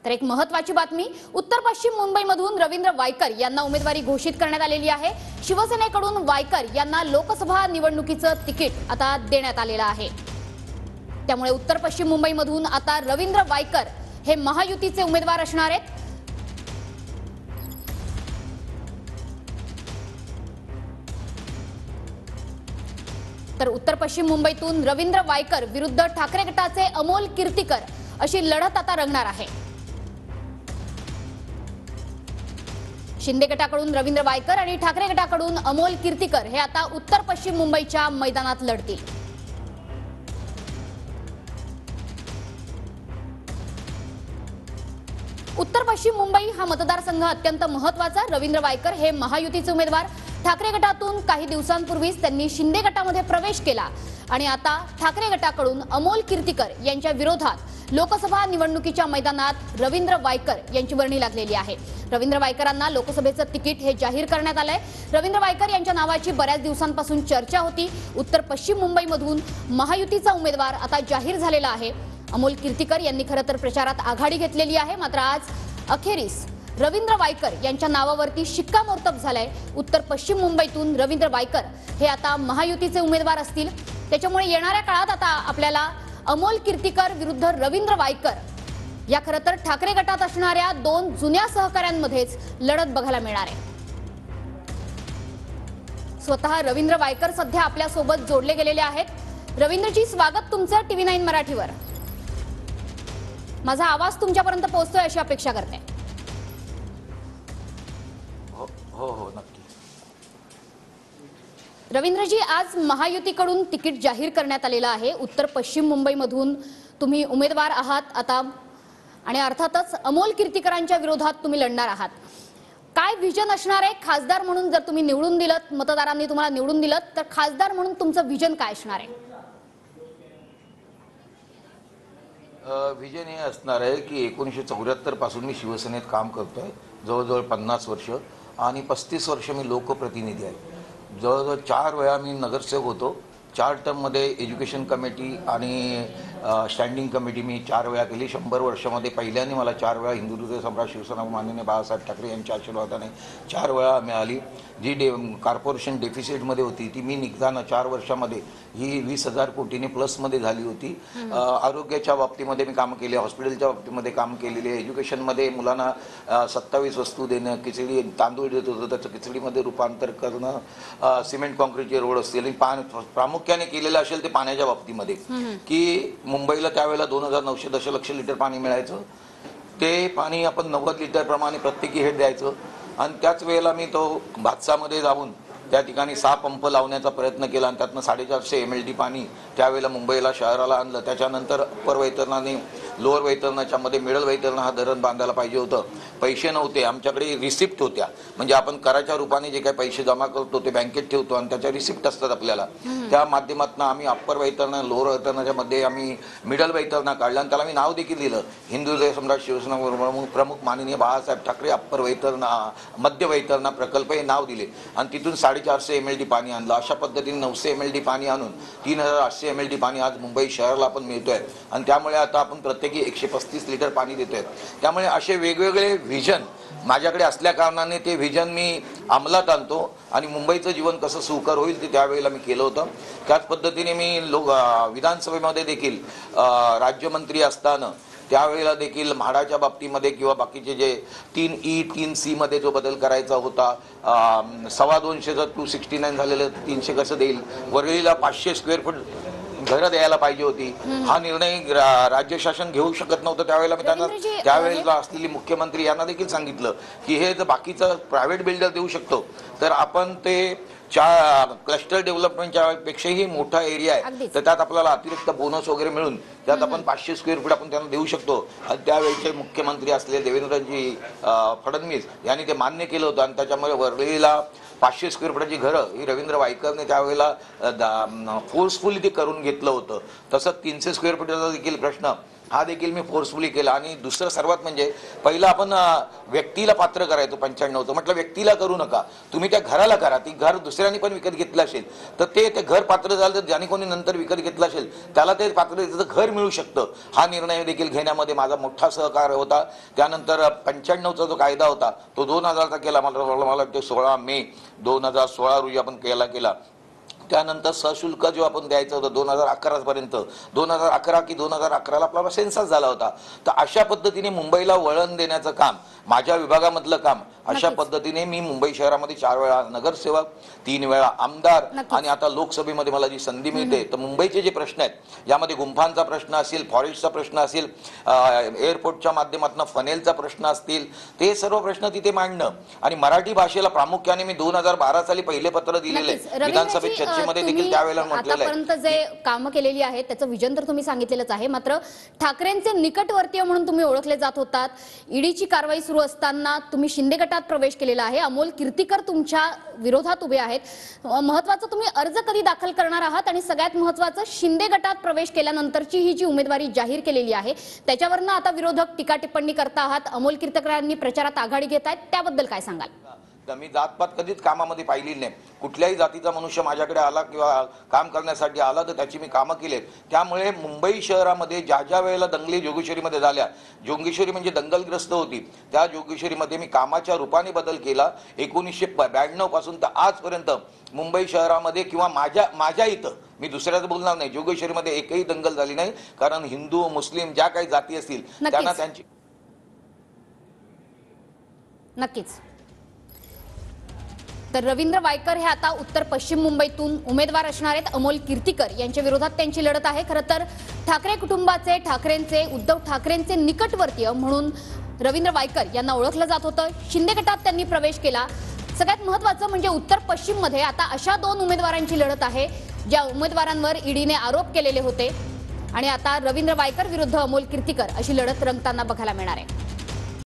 तर एक महत्त्वाची बातमी, उत्तर पश्चिम मुंबईमधून रवींद्र वायकर यांना उमेदवारी घोषित करण्यात आलेली आहे। शिवसेनेकडून वायकर यांना लोकसभा निवडणुकीचं तिकीट आता देण्यात आलेलं आहे। त्यामुळे उत्तर पश्चिम मुंबईमधून आता रवींद्र वायकर हे महायुतीचे उमेदवार असणार आहेत। तर उत्तर पश्चिम मुंबईतून रवींद्र वायकर विरुद्ध ठाकरे गटाचे अमोल कीर्तिकर अशी लढत आता रंगणार आहे। शिंदे गटाकडून रवींद्र वायकर आणि ठाकरे गटाकडून अमोल कीर्तिकर हे आता उत्तर पश्चिम मुंबईच्या मैदानात लढतील। उत्तर पश्चिम मुंबई हा मतदारसंघ अत्यंत महत्त्वाचा। रवींद्र वायकर हे महायुतीचे उमेदवार ठाकरे गटातून काही दिवसांपूर्वीच त्यांनी शिंदे गटामध्ये प्रवेश केला आणि आता ठाकरे गटाकडून अमोल कीर्तिकर यांच्या विरोधात लोकसभा निवडणुकीच्या मैदानात रवींद्र वायकर यांची वर्णी लागलेली आहे। रवींद्र वायकरांना लोकसभेचं तिकीट हे जाहीर करण्यात आलंय। रवींद्र वायकर यांच्या नावाची बऱ्याच दिवसांपासून चर्चा होती। उत्तर पश्चिम मुंबईमधून महायुतीचा उमेदवार आता जाहीर झालेला आहे। अमोल कीर्तिकर यांनी खरं तर प्रचारात आघाडी घेतलेली आहे, मात्र आज अखेरीस रवींद्र वायकर यांच्या नावावरती शिक्कामोर्तब झालंय। उत्तर पश्चिम मुंबईतून रवींद्र वायकर हे आता महायुतीचे उमेदवार असतील। त्याच्यामुळे येणाऱ्या काळात आता आपल्याला अमोल कीर्तिकर विरुद्ध रवींद्र वायकर या खरं तर ठाकरे गटात असणाऱ्या दोन जुन्या सहकाऱ्यांमध्येच लढत बघायला मिळणार आहे। स्वतः रवींद्र वायकर सध्या आपल्या सोबत जोडले गेलेले आहेत। रवींद्रजी, स्वागत तुमचं TV9 मराठीवर। माझा आवाज तुमच्यापर्यंत पोहोचतोय अशी अपेक्षा करते। हो नक्की। रवींद्रजी, आज महायुतीकडून तिकीट जाहीर करण्यात आलेलं आहे। उत्तर पश्चिम मुंबईमधून तुम्ही उमेदवार आहात आता आणि अर्थातच अमोल कीर्तिकरांच्या विरोधात तुम्ही लढणार आहात। काय विजन असणार आहे खासदार म्हणून? जर तुम्ही निवडून दिलत, मतदारांनी तुम्हाला निवडून दिलत, तर खासदार म्हणून तुमचं विजन काय असणार आहे? विजन हे असणार आहे की 1974 पासून मी शिवसेनेत काम करतोय, जवळजवळ 50 वर्ष, आणि 35 वर्ष मी लोकप्रतिनिधी आहे। जवळजवळ 4 वेळा मी नगरसेवक होतो। 4 टर्ममध्ये एज्युकेशन कमिटी आणि स्टँडिंग कमिटी मी 4 वेळा केली। 100 वर्षामध्ये पहिल्यांदा मला 4 वेळा हिंदुत्व सम्राट शिवसेना माननीय बाळासाहेब ठाकरे यांच्या आशीर्वादाने 4 वेळा मिळाली। जी कॉर्पोरेशन डेफिसिटमध्ये होती ती मी निघताना 4 वर्षामध्ये ही 20,000 कोटीने प्लसमध्ये झाली होती। आरोग्याच्या बाबतीमध्ये मी काम केले, हॉस्पिटलच्या बाबतीमध्ये काम केलेले, एज्युकेशनमध्ये मुलांना 27 वस्तू देणं, खिचडी तांदूळ देत होतं त्याचं खिचडीमध्ये रूपांतर करणं, सिमेंट कॉन्क्रीटचे रोड असतील, प्रामुख्याने केलेलं असेल ते पाण्याच्या बाबतीमध्ये की मुंबईला त्यावेळेला 2,900 दशलक्ष लिटर पाणी मिळायचं। ते पाणी आपण 90 लिटर प्रमाणे प्रत्येकी हेड द्यायचं आणि त्याच वेळेला मी तो भातसामध्ये जाऊन त्या ठिकाणी 6 पंप लावण्याचा प्रयत्न केला आणि त्यातनं 450 MLD पाणी त्यावेळेला मुंबईला शहराला आणलं। त्याच्यानंतर अप्पर वैतरणाने लोअर वैतरणाच्या मध्ये मिडल वैतरण हा धरण बांधायला पाहिजे होतं। पैसे नव्हते, आमच्याकडे रिसिप्ट होत्या, म्हणजे आपण कराच्या रूपाने जे काही पैसे जमा करतो ते बँकेत ठेवतो आणि त्याच्या रिसिप्ट असतात आपल्याला। त्या माध्यमातून आम्ही अप्पर वैतरण लोअर वैतरणाच्या मध्ये आम्ही मिडल वैतरणा काढला आणि त्याला मी नाव देखील दिलं, हिंदुत्व सम्राट शिवसेना प्रमुख माननीय बाळासाहेब ठाकरे अप्पर वैतरणा मध्य वैतरणा प्रकल्प हे नाव दिले आणि तिथून 450 MLD पाणी आणलं। अशा पद्धतीने 900 MLD पाणी आणून 3,800 MLD पाणी आज मुंबई शहराला आपण मिळतोय आणि त्यामुळे आता आपण प्रत्येकी 135 लिटर पाणी देतोय। त्यामुळे असे वेगवेगळे विजन माझ्याकडे असल्या कारणाने ते विजन मी अंमलात आणतो आणि मुंबईचं जीवन कसं सुकर होईल ते त्यावेळेला मी केलं होतं। त्याच पद्धतीने मी विधानसभेमध्ये देखील राज्यमंत्री असताना त्यावेळेला देखील म्हाडाच्या बाबतीमध्ये किंवा बाकीचे जे 3E 3C मध्ये जो बदल करायचा होता, 225 269 झालेलं 300 कसं देईल, वरळीला 500 स्क्वेअर फूट घरं द्यायला पाहिजे होती, हा निर्णय राज्य शासन घेऊ शकत नव्हतं। त्यावेळेला मी त्यांना त्यावेळेला असलेली मुख्यमंत्री यांना देखील सांगितलं की हे जर बाकीचं प्रायव्हेट बिल्डर देऊ शकतो तर आपण ते क्लस्टर डेव्हलपमेंटच्या पेक्षाही मोठा एरिया आहे तर त्यात आपल्याला अतिरिक्त बोनस वगैरे मिळून त्यात आपण 500 स्क्वेअर फूट आपण त्यांना देऊ शकतो। आणि त्यावेळेचे मुख्यमंत्री असलेले देवेंद्रजी फडणवीस यांनी ते मान्य केलं होतं आणि त्याच्यामुळे वरळीला 500 स्क्वेअर फुटाची घरं ही रवींद्र वायकरने त्यावेळेला फोर्सफुली ते करून घेतलं होतं। तसंच 300 स्क्वेअर फुटाचा देखील प्रश्न हा देखील मी फोर्सफुली केला. आणि दुसरं सर्वात म्हणजे पहिलं आपण व्यक्तीला पात्र करायचो 95चं. म्हटलं व्यक्तीला करू नका, तुम्ही त्या घराला करा. ती घर दुसऱ्यांनी पण विकत घेतलं असेल तर ते घर पात्र झालं तर ज्याने कोणी नंतर विकत घेतलं असेल त्याला ते पात्र घर मिळू शकतं. हा निर्णय देखील घेण्यामध्ये माझा मोठा सहकार होता. त्यानंतर 95चा जो कायदा होता तो 2000चा केला. मला वाटतं 16 मे 2016 रोजी आपण केला. त्यानंतर सशुल्क जो आपण द्यायचं होतं 2011 पर्यंत, 2011 की 2011ला आपला सेन्सस झाला होता. तर अशा पद्धतीने मुंबईला वळण देण्याचं काम, माझ्या विभागामधलं काम, अशा पद्धतीने मी मुंबई शहरामध्ये 4 वेळा नगरसेवक, 3 वेळा आमदार आणि आता लोकसभेमध्ये मला जी संधी मिळते. तर मुंबईचे जे प्रश्न आहेत यामध्ये गुंफांचा प्रश्न असेल, फॉरेस्टचा प्रश्न असेल, एअरपोर्टच्या माध्यमातून फनेलचा प्रश्न असतील, ते सर्व प्रश्न तिथे मांडणं. आणि मराठी भाषेला प्रामुख्याने मी 2012 साली पहिले पत्र दिलेले विधानसभेत चर्चेमध्ये देखील त्यावेळेला म्हटलेलं आहे. आतापर्यंत जे कामं केलेली आहेत त्याचं विजन तर तुम्ही सांगितलेलंच आहे. मात्र ठाकरेंचे निकटवर्तीय म्हणून तुम्ही ओळखले जात होतात. ईडीची कारवाई सुरू असताना तुम्ही शिंदे गटात प्रवेश केलेला आहे. अमोल कीर्तीकर तुमच्या विरोधात उभे आहेत. महत्वाचं, तुम्ही अर्ज कधी दाखल करणार आहात आणि सगळ्यात महत्वाचं, शिंदे गटात प्रवेश केल्यानंतरची ही जी उमेदवारी जाहीर केलेली आहे त्याच्यावरनं आता विरोधक टीका टिप्पणी करता आहात. अमोल कीर्तीकरांनी प्रचारात आघाडी घेत आहेत, त्याबद्दल काय सांगाल? मी जातपात कधीच कामामध्ये पाहिली नाही. कुठल्याही जातीचा मनुष्य माझ्याकडे आला किंवा काम करण्यासाठी आला तर त्याची मी कामं केलीत. त्यामुळे मुंबई शहरामध्ये ज्या वेळेला दंगली जोगेश्वरीमध्ये झाल्या, जोगेश्वरी म्हणजे दंगलग्रस्त होती, त्या जोगेश्वरीमध्ये मी कामाच्या रूपाने बदल केला. 1992 पासून तर आजपर्यंत मुंबई शहरामध्ये किंवा माझ्या इथं, मी दुसऱ्याचं बोलणार नाही, जोगेश्वरीमध्ये एकही दंगल झाली नाही. कारण हिंदू मुस्लिम ज्या काही जाती असतील त्यांना त्यांची नक्कीच. तर रवींद्र वायकर हे आता उत्तर पश्चिम मुंबईतून उमेदवार असणार आहेत. अमोल कीर्तीकर यांच्या विरोधात त्यांची लढत आहे. खरं तर ठाकरे कुटुंबाचे, उद्धव ठाकरेंचे निकटवर्तीय म्हणून रवींद्र वायकर यांना ओळखलं जात होतं. शिंदे गटात त्यांनी प्रवेश केला. सगळ्यात महत्त्वाचं म्हणजे उत्तर पश्चिम मध्ये आता अशा 2 उमेदवारांची लढत आहे ज्या उमेदवारांवर ईडीने आरोप केलेले होते. आणि आता रवींद्र वायकर विरुद्ध अमोल कीर्तीकर अशी लढत रंगताना बघायला मिळणार आहे.